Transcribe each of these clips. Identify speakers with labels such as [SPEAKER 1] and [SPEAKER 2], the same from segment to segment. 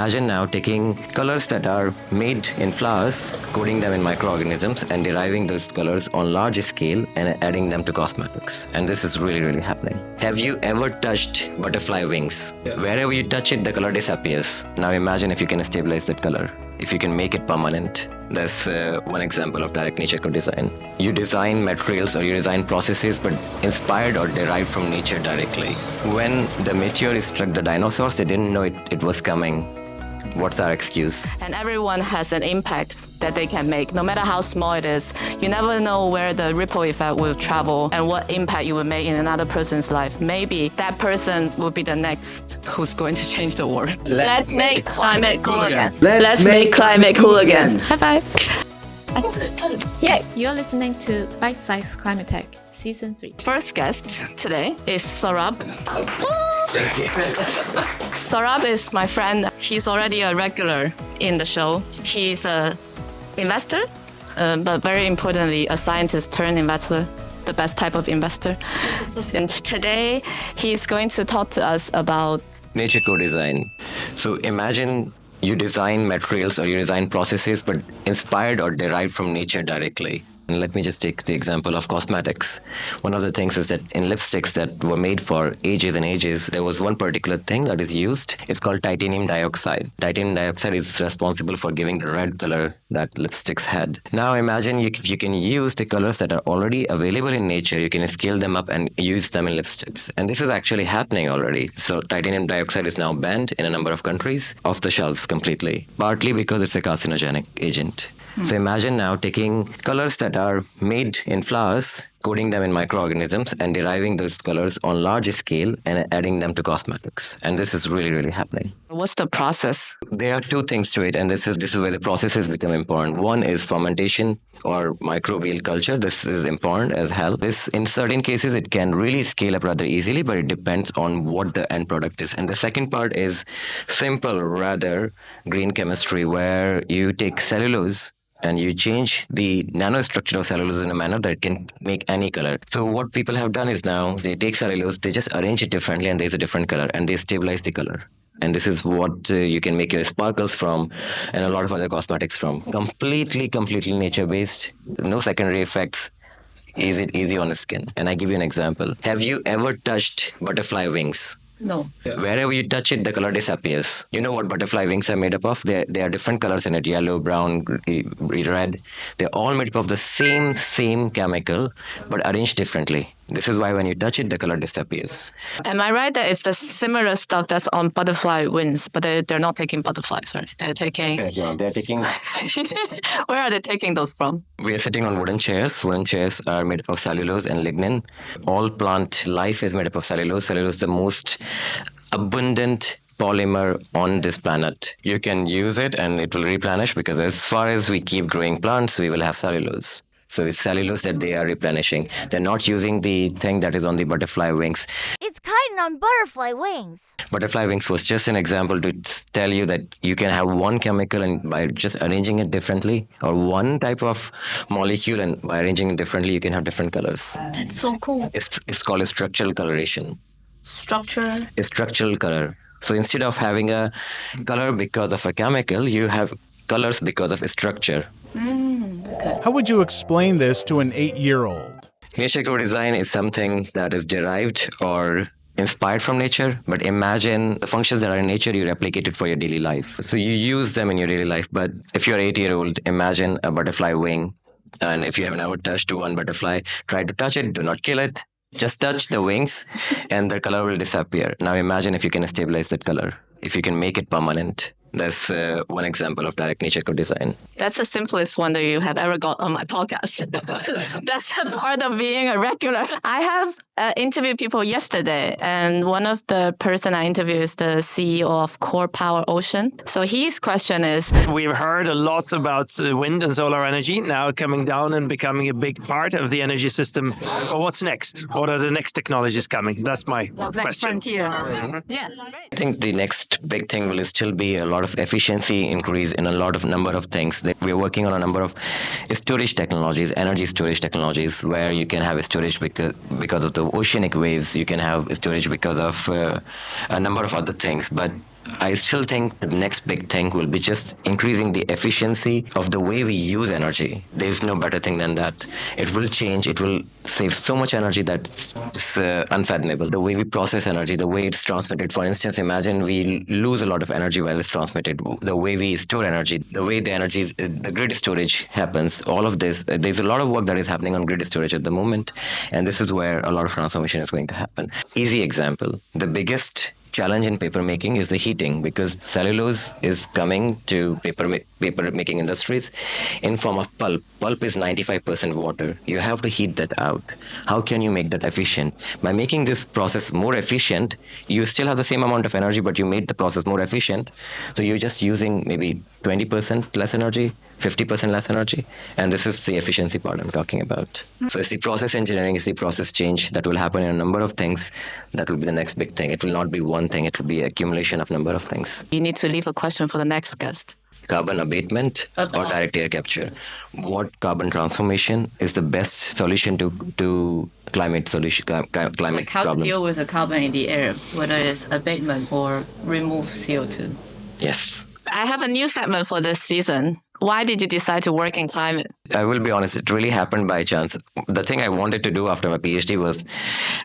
[SPEAKER 1] Imagine now taking colors that are made in flowers, coding them in microorganisms, and deriving those colors on large scale and adding them to cosmetics. And this is really, really happening. Have you ever touched butterfly wings? Wherever you touch it, the color disappears. Now imagine if you can stabilize that color, if you can make it permanent. That's one example of direct nature co-design. You design materials or you design processes, but inspired or derived from nature directly. When the meteor struck the dinosaurs, they didn't know it was coming. What's our excuse?
[SPEAKER 2] And everyone has an impact that they can make, no matter how small it is. You never know where the ripple effect will travel and what impact you will make in another person's life. Maybe that person will be the next who's going to change the world. Let's make climate cool again. Let's make climate cool again. High five.
[SPEAKER 3] Yeah, you're listening to Bite Size Climate Tech, Season 3.
[SPEAKER 2] First guest today is Saurabh. Saurabh is my friend. He's already a regular in the show. He's an investor, but very importantly, a scientist turned investor, the best type of investor. And today, he's going to talk to us about
[SPEAKER 1] nature co-design. So imagine you design materials or you design processes, but inspired or derived from nature directly. And let me just take the example of cosmetics. One of the things is that in lipsticks that were made for ages and ages, there was one particular thing that is used. It's called titanium dioxide. Titanium dioxide is responsible for giving the red color that lipsticks had. Now imagine you can use the colors that are already available in nature, you can scale them up and use them in lipsticks. And this is actually happening already. So titanium dioxide is now banned in a number of countries off the shelves completely, partly because it's a carcinogenic agent. So imagine now taking colors that are made in flowers, coding them in microorganisms, and deriving those colors on large scale and adding them to cosmetics. And this is really, really happening.
[SPEAKER 2] what's the process?
[SPEAKER 1] There are two things to it, and this is where the processes become important. One is fermentation or microbial culture. This is important as hell. This, in certain cases, it can really scale up rather easily, but it depends on what the end product is. And the second part is simple, rather green chemistry, where you take cellulose and you change the nanostructure of cellulose in a manner that it can make any color. So what people have done is now they take cellulose, they just arrange it differently, and there's a different color, and they stabilize the color. And this is what you can make your sparkles from and a lot of other cosmetics from. Completely nature-based, no secondary effects, easy on the skin. And I give you an example. Have you ever touched butterfly wings?
[SPEAKER 2] No.
[SPEAKER 1] Wherever you touch it, the color disappears. You know what butterfly wings are made up of? They are different colors in it, yellow, brown, red. They're all made up of the same chemical, but arranged differently. This is why when you touch it, the color disappears.
[SPEAKER 2] Am I right that it's the similar stuff that's on butterfly wings, but they're not taking butterflies, right? They're taking...
[SPEAKER 1] Yeah, they're taking...
[SPEAKER 2] Where are they taking those from?
[SPEAKER 1] We are sitting on wooden chairs. Wooden chairs are made up of cellulose and lignin. All plant life is made up of cellulose. Cellulose is the most abundant polymer on this planet. You can use it and it will replenish, because as far as we keep growing plants, we will have cellulose. So it's cellulose that they are replenishing. They're not using the thing that is on the butterfly wings.
[SPEAKER 4] It's kiting on butterfly wings.
[SPEAKER 1] Butterfly wings was just an example to tell you that you can have one chemical, and by just arranging it differently, or one type of molecule, and by arranging it differently, you can have different colors.
[SPEAKER 2] That's so cool.
[SPEAKER 1] It's called a structural coloration.
[SPEAKER 2] Structure?
[SPEAKER 1] A structural color. So instead of having a color because of a chemical, you have colors because of a structure.
[SPEAKER 2] Okay.
[SPEAKER 5] How would you explain this to an 8-year-old?
[SPEAKER 1] Nature co-design is something that is derived or inspired from nature, but imagine the functions that are in nature, you replicate it for your daily life. So you use them in your daily life, but if you're 8-year-old, imagine a butterfly wing, and if you have never touched one butterfly, try to touch it, do not kill it. Just touch the wings and the color will disappear. Now imagine if you can stabilize that color, if you can make it permanent. That's one example of direct nature co-design.
[SPEAKER 2] That's the simplest one that you have ever got on my podcast. That's a part of being a regular. I have interviewed people yesterday, and one of the person I interviewed is the CEO of Core Power Ocean. So his question is...
[SPEAKER 6] We've heard a lot about wind and solar energy now coming down and becoming a big part of the energy system. But what's next? What are the next technologies coming? That's my question.
[SPEAKER 2] Next frontier. Yeah.
[SPEAKER 1] I think the next big thing will still be a lot of efficiency increase in a lot of number of things. We're working on a number of storage technologies, energy storage technologies, where you can have storage because of the oceanic waves. You can have storage because of a number of other things. But I still think the next big thing will be just increasing the efficiency of the way we use energy. There's no better thing than that. It will change. It will save so much energy that it's unfathomable. The way we process energy, the way it's transmitted. For instance, imagine we lose a lot of energy while it's transmitted. The way we store energy, the way the energy, the grid storage happens. All of this, there's a lot of work that is happening on grid storage at the moment, and this is where a lot of transformation is going to happen. Easy example: the biggest challenge in paper making is the heating, because cellulose is coming to paper making industries in form of pulp. Pulp is 95% water. You have to heat that out. How can you make that efficient? By making this process more efficient, you still have the same amount of energy, but you made the process more efficient. So you're just using maybe 20% less energy, 50% less energy. And this is the efficiency part I'm talking about. So it's the process engineering, it's the process change that will happen in a number of things. That will be the next big thing. It will not be one thing. It will be accumulation of number of things.
[SPEAKER 2] You need to leave a question for the next guest.
[SPEAKER 1] Carbon abatement or direct air capture. What carbon transformation is the best solution to climate
[SPEAKER 2] How
[SPEAKER 1] problem?
[SPEAKER 2] to deal with the carbon in the air, whether it's abatement or remove CO2.
[SPEAKER 1] Yes.
[SPEAKER 2] I have a new segment for this season. Why did you decide to work in climate?
[SPEAKER 1] I will be honest, it really happened by chance. The thing I wanted to do after my PhD was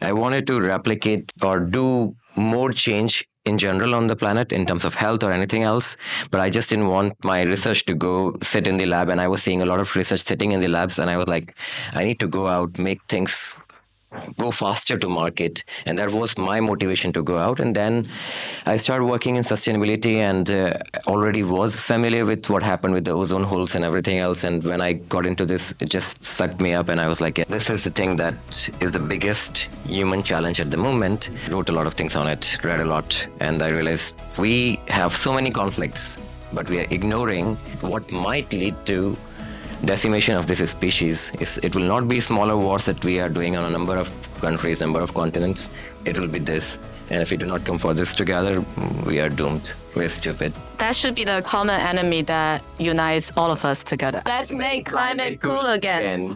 [SPEAKER 1] I wanted to replicate or do more change in general on the planet in terms of health or anything else, but I just didn't want my research to go sit in the lab. And I was seeing a lot of research sitting in the labs, and I was like, I need to go out, make things go faster to market. And that was my motivation to go out. And then I started working in sustainability, and already was familiar with what happened with the ozone holes and everything else. And when I got into this, it just sucked me up, and I was like, yeah, this is the thing that is the biggest human challenge at the moment. Wrote a lot of things on it, read a lot, and I realized we have so many conflicts, but we are ignoring what might lead to decimation of this species. It will not be smaller wars that we are doing on a number of countries, number of continents. It will be this. And if we do not come for this together, we are doomed. We're stupid.
[SPEAKER 2] That should be the common enemy that unites all of us together. Let's make climate cool again.